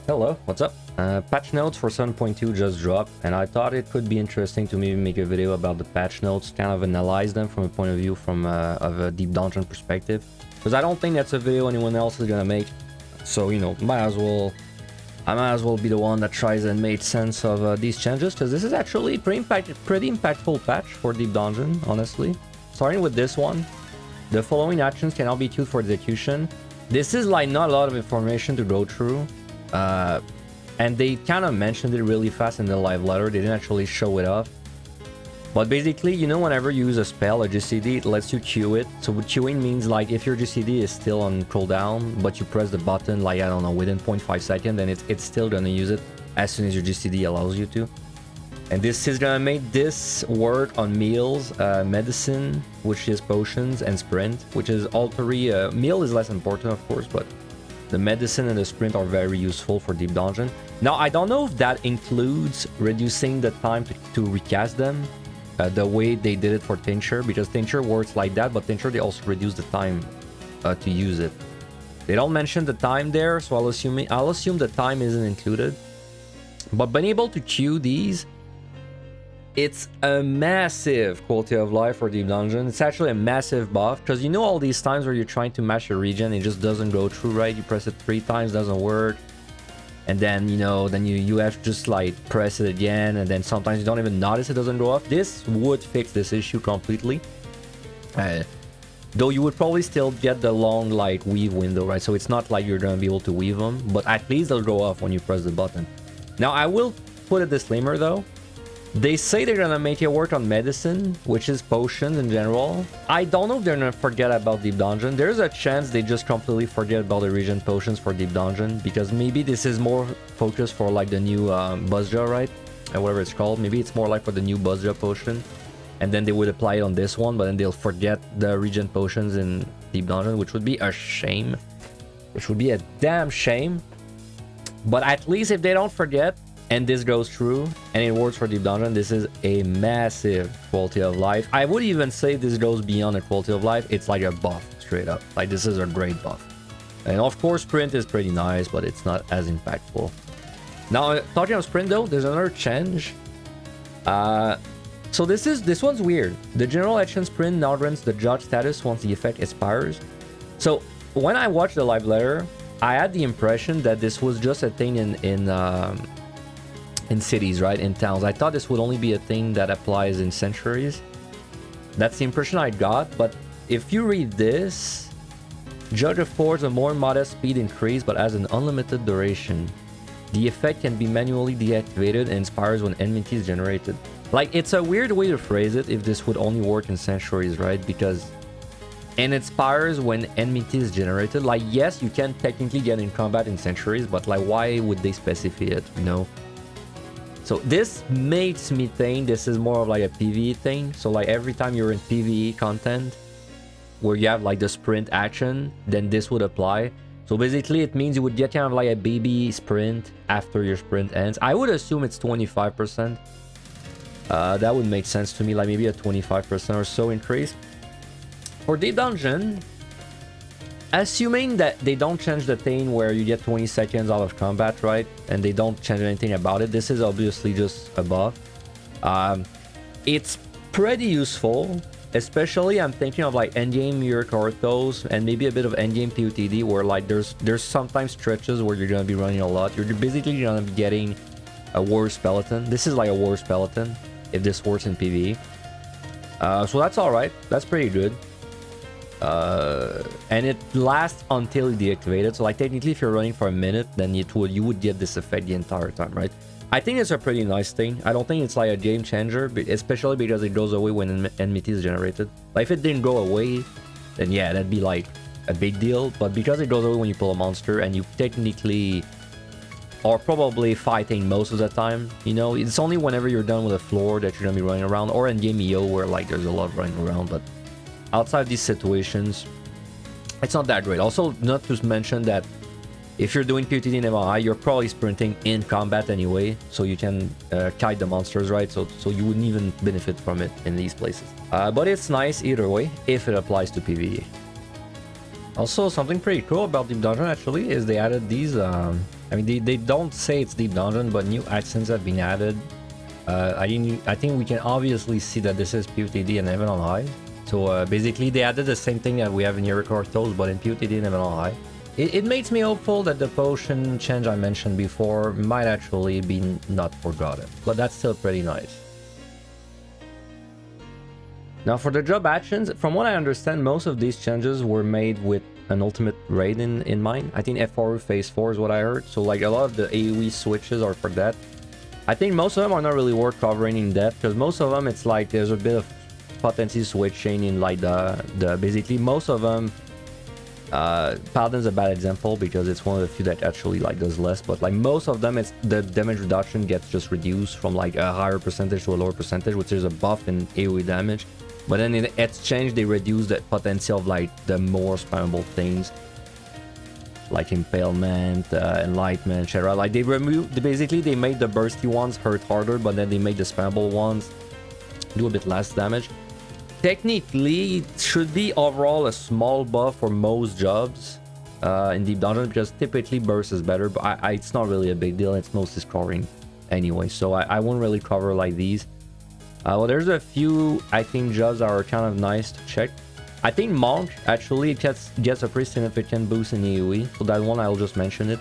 Hello, what's up? Patch notes for 7.2 just dropped, and I thought it could be interesting to maybe make a video about the patch notes, kind of analyze them from a point of view of a deep dungeon perspective. Because I don't think that's a video anyone else is gonna make. So, you know, I might as well be the one that tries and make sense of these changes, because this is actually pretty impactful patch for deep dungeon, honestly. Starting with this one, the following actions cannot be queued for execution. This is like not a lot of information to go through. And they kind of mentioned it really fast in the live letter. They didn't actually show it off. But basically, you know, whenever you use a spell, a GCD, it lets you queue it. So queuing means like if your GCD is still on cooldown, but you press the button like, I don't know, within 0.5 seconds, then it's still gonna use it as soon as your GCD allows you to. And this is gonna make this work on meals, medicine, which is potions, and sprint, which is all three. Meal is less important, of course, but the medicine and the sprint are very useful for deep dungeon. Now, I don't know if that includes reducing the time to recast them the way they did it for Tincture, because Tincture works like that, but Tincture, they also reduce the time to use it. They don't mention the time there, so I'll assume the time isn't included. But being able to queue these, it's a massive quality of life for deep dungeon. It's actually a massive buff, because you know all these times where you're trying to mash a regen, it just doesn't go through, right? You press it 3 times, doesn't work, and then you know, then you have to just like press it again, and then sometimes you don't even notice it doesn't go off. This would fix this issue completely, though you would probably still get the long like weave window, right? So it's not like you're gonna be able to weave them, but at least they'll go off when you press the button. Now, I will put a disclaimer though. They say they're gonna make it work on medicine, which is potions in general. I don't know if they're gonna forget about deep dungeon. There's a chance they just completely forget about the regen potions for deep dungeon, because maybe this is more focused for like the new Buzzjaw, right? Or whatever it's called. Maybe it's more like for the new Buzzjaw potion, and then they would apply it on this one, but then they'll forget the regen potions in deep dungeon, which would be a shame. Which would be a damn shame. But at least if they don't forget, and this goes through, and it works for deep dungeon, this is a massive quality of life. I would even say this goes beyond a quality of life. It's like a buff, straight up. Like, this is a great buff. And of course, sprint is pretty nice, but it's not as impactful. Now, talking of sprint though, there's another change. So this one's weird. The general action sprint now runs the judge status once the effect expires. So when I watched the live letter, I had the impression that this was just a thing in cities, right? In towns. I thought this would only be a thing that applies in centuries. That's the impression I got. But if you read this, Judge affords a more modest speed increase but has an unlimited duration. The effect can be manually deactivated and expires when enmity is generated. Like, it's a weird way to phrase it if this would only work in centuries, right? Because and it expires when enmity is generated. Like, yes, you can technically get in combat in centuries, but like, why would they specify it, you know? So this makes me think this is more of like a PvE thing. So like every time you're in PvE content where you have like the sprint action, then this would apply. So basically it means you would get kind of like a baby sprint after your sprint ends. I would assume it's 25%. That would make sense to me, like maybe a 25% or so increase. For deep dungeon, assuming that they don't change the thing where you get 20 seconds out of combat, right? And they don't change anything about it. This is obviously just a buff. It's pretty useful, especially I'm thinking of like endgame Uric Orthos and maybe a bit of endgame PotD where like there's sometimes stretches where you're gonna be running a lot. You're basically gonna be getting a war skeleton. This is like a war skeleton if this works in PvE. So that's alright. That's pretty good. And it lasts until you deactivate it. So like technically if you're running for a minute, then you would get this effect the entire time, right? I think it's a pretty nice thing. I don't think it's like a game changer, but especially because it goes away when enmity is generated. Like if it didn't go away, then yeah, that'd be like a big deal. But because it goes away when you pull a monster and you technically are probably fighting most of the time, you know, it's only whenever you're done with the floor that you're gonna be running around, or in game EO where like there's a lot of running around. But outside these situations, it's not that great. Also, not to mention that if you're doing PotD in MI, you're probably sprinting in combat anyway, so you can kite the monsters, right? So you wouldn't even benefit from it in these places. But it's nice either way, if it applies to PvE. Also, something pretty cool about Deep Dungeon, actually, is they added these I mean, they don't say it's deep dungeon, but new accents have been added. I think we can obviously see that this is PotD and Heaven on High. So basically, they added the same thing that we have in Jericho Toes, but in PotD and Heaven on High. It makes me hopeful that the potion change I mentioned before might actually be not forgotten, but that's still pretty nice. Now for the job actions, from what I understand, most of these changes were made with an ultimate raid in mind. I think F4 phase 4 is what I heard, so like a lot of the AoE switches are for that. I think most of them are not really worth covering in depth, because most of them it's like there's a bit of potency switching in like the basically most of them. Paladin's a bad example because it's one of the few that actually like does less, but like most of them, it's the damage reduction gets just reduced from like a higher percentage to a lower percentage, which is a buff in AoE damage. But then in exchange, they reduce the potential of like the more spammable things, like impalement, enlightenment, etc. Like they basically they made the bursty ones hurt harder, but then they made the spammable ones do a bit less damage. Technically, it should be overall a small buff for most jobs in Deep Dungeon, because typically burst is better, but it's not really a big deal. It's mostly scoring anyway, so I won't really cover like these. Well, there's a few, I think, jobs that are kind of nice to check. I think Mage actually gets a pretty significant boost in AoE, so that one I'll just mention it,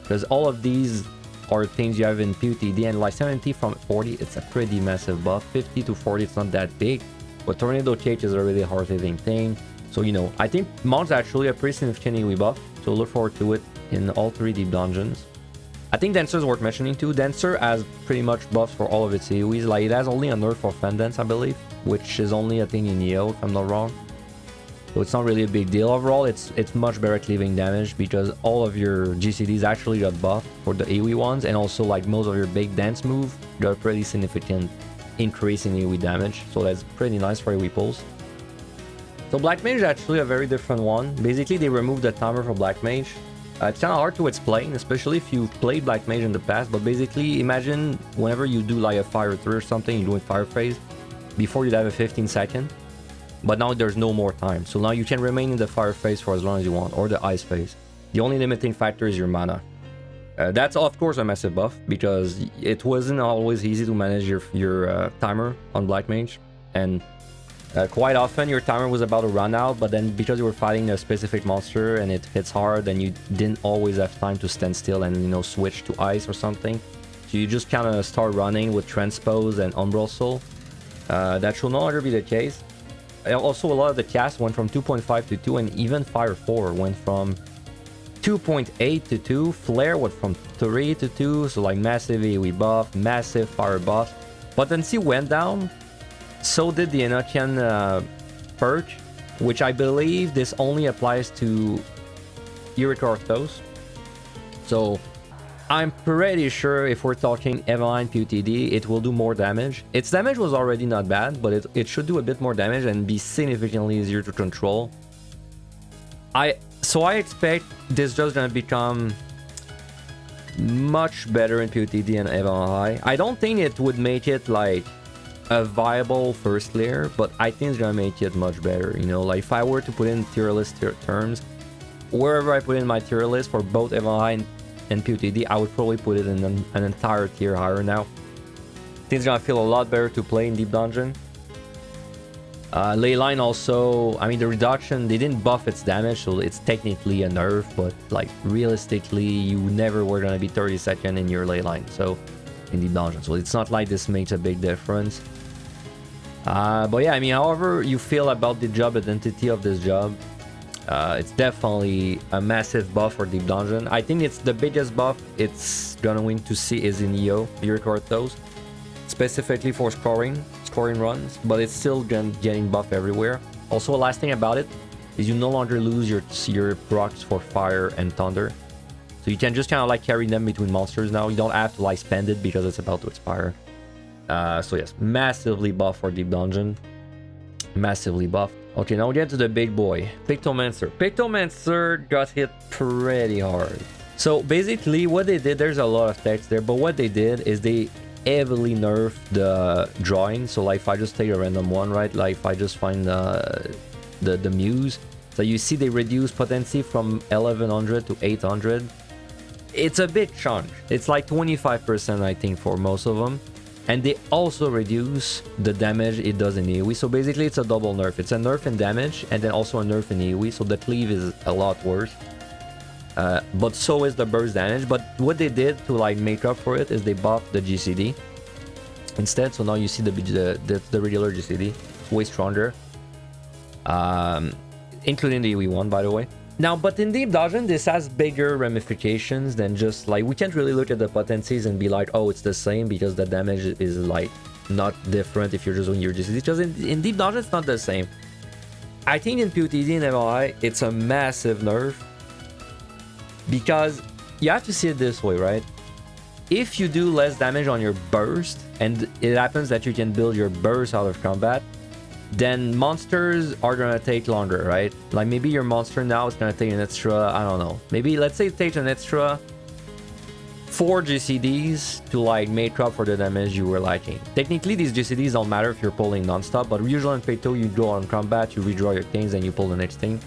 because all of these are things you have in PotD, and like 70 from 40, it's a pretty massive buff. 50 to 40, it's not that big. But Tornado Cage is a really hard-hitting thing. So, you know, I think Mage's actually a pretty significant AoE buff. So look forward to it in all 3 deep dungeons. I think Dancer is worth mentioning too. Dancer has pretty much buffs for all of its AoEs. Like, it has only a nerf for Fendance, I believe, which is only a thing in Neo, if I'm not wrong. So it's not really a big deal. Overall, it's much better at cleaving damage because all of your GCDs actually got buffed for the AoE ones. And also, like, most of your big dance move got a pretty significant increase in AoE damage, so that's pretty nice for AoE pulls. So Black Mage is actually a very different one. Basically, they removed the timer for Black Mage. It's kind of hard to explain, especially if you've played Black Mage in the past, but basically imagine whenever you do like a fire 3 or something, you're doing fire phase, before you'd have a 15 second, but now there's no more time, so now you can remain in the fire phase for as long as you want, or the ice phase. The only limiting factor is your mana. That's of course a massive buff, because it wasn't always easy to manage your timer on Black Mage, and quite often your timer was about to run out, but then because you were fighting a specific monster and it hits hard, and you didn't always have time to stand still and, you know, switch to ice or something, so you just kind of start running with Transpose and Umbral Soul. That should no longer be the case. Also, a lot of the casts went from 2.5 to 2, and even Fire 4 went from 2.8 to 2, Flare went from 3 to 2, so like massive AoE buff, massive fire buff. Potency went down, so did the Enochian perk, which I believe this only applies to Irricortos. So I'm pretty sure if we're talking Eveline PotD, it will do more damage. Its damage was already not bad, but it should do a bit more damage and be significantly easier to control. So I expect this just gonna become much better in PotD and Evan High. I don't think it would make it like a viable first layer, but I think it's gonna make it much better. You know, like if I were to put in tier list terms, wherever I put in my tier list for both Evan High and PotD, I would probably put it in an entire tier higher now. I think it's gonna feel a lot better to play in Deep Dungeon. Leyline also, I mean, the reduction, they didn't buff its damage, so it's technically a nerf, but like realistically, you never were gonna be 32nd in your Leyline, so in Deep Dungeon, so it's not like this makes a big difference. But yeah, I mean, however you feel about the job identity of this job, it's definitely a massive buff for Deep Dungeon. I think it's the biggest buff it's gonna win to see is in EO, you record those, specifically for scoring runs, but it's still getting buff everywhere. Also, last thing about it is you no longer lose your procs for fire and thunder, so you can just kind of like carry them between monsters now. You don't have to like spend it because it's about to expire. So yes, massively buff for Deep Dungeon, massively buff. Okay, now we get to the big boy, Pictomancer. Pictomancer got hit pretty hard. So basically what they did, there's a lot of text there, but what they did is they heavily nerfed the drawing. So like if I just take a random one, right, like if I just find the muse, so you see they reduce potency from 1100 to 800. it's a big chunk. It's like 25%, I think, for most of them. And they also reduce the damage it does in AoE. So basically, it's a double nerf. It's a nerf in damage, and then also a nerf in AoE. So the cleave is a lot worse. But so is the burst damage. But what they did to like make up for it is they buffed the GCD instead. So now you see the regular GCD. It's way stronger. Including the AoE one, by the way. Now, but in Deep Dungeon, this has bigger ramifications than just like, we can't really look at the potencies and be like, oh, it's the same, because the damage is like not different if you're just doing your GCD. Because in Deep Dungeon, it's not the same. I think in PotD and MLI, it's a massive nerf, because you have to see it this way, right? If you do less damage on your burst, and it happens that you can build your burst out of combat, then monsters are gonna take longer, right? Like maybe your monster now is gonna take an extra, I don't know, maybe let's say it takes an extra 4 GCDs to like make up for the damage you were lacking. Technically, these GCDs don't matter if you're pulling non-stop, but usually in Picto, you go on combat, you redraw your things, and you pull the next thing.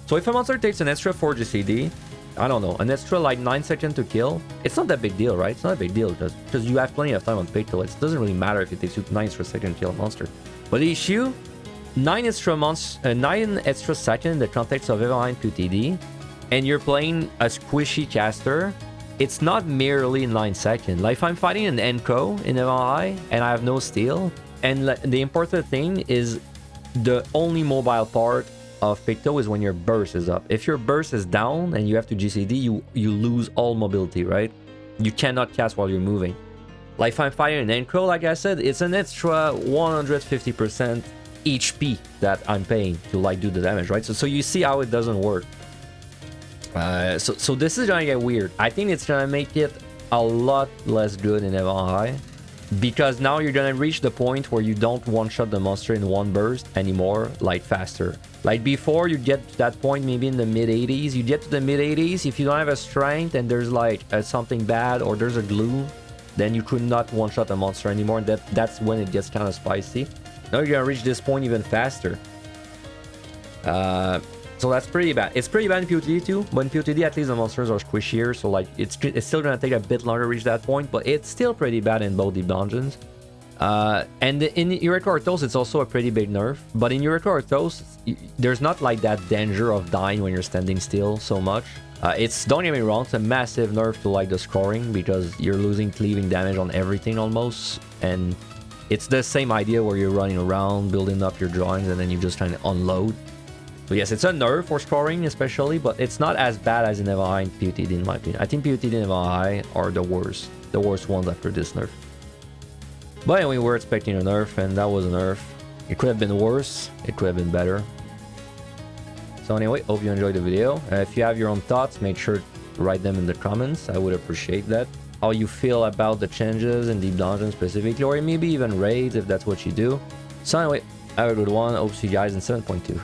So if a monster takes an extra 4 GCD, I don't know, an extra like 9 seconds to kill, it's not that big deal, right? It's not a big deal because you have plenty of time on Picto. It doesn't really matter if it takes you 9 extra seconds to kill a monster. But the issue, 9 extra seconds in the context of Everline PotD, and you're playing a squishy caster, it's not merely 9 seconds. Like if I'm fighting an Enko in MLI and I have no steal, and the important thing is the only mobile part of Picto is when your burst is up. If your burst is down and you have to GCD, you lose all mobility, right? You cannot cast while you're moving. Like if I'm fighting an Enko, like I said, it's an extra 150% HP that I'm paying to like do the damage, right? So you see how it doesn't work. So this is gonna get weird. I think it's gonna make it a lot less good in MLI, because now you're gonna reach the point where you don't one-shot the monster in one burst anymore, like faster. Like before, you get to that point maybe in the mid-80s. You get to the mid-80s, if you don't have a strength and there's like something bad or there's a glue, then you could not one-shot the monster anymore. That's when it gets kind of spicy. Now you're gonna reach this point even faster. So that's pretty bad. It's pretty bad in PotD too, but in PotD at least the monsters are squishier, so like it's still gonna take a bit longer to reach that point, but it's still pretty bad in both Deep Dungeons. And in Eureka Orthos, it's also a pretty big nerf, but in Eureka Orthos, there's not like that danger of dying when you're standing still so much. Don't get me wrong, it's a massive nerf to like the scoring, because you're losing cleaving damage on everything almost, and it's the same idea where you're running around, building up your drawings, and then you're just trying to unload. So yes, it's a nerf for scoring especially, but it's not as bad as in MLI and PotD in my opinion. I think PotD and MLI are the worst ones after this nerf. But anyway, we're expecting a nerf, and that was a nerf. It could have been worse, it could have been better. So anyway, hope you enjoyed the video. If you have your own thoughts, make sure to write them in the comments. I would appreciate that. How you feel about the changes in Deep Dungeon specifically, or maybe even raids if that's what you do. So anyway, have a good one. Hope to see you guys in 7.2.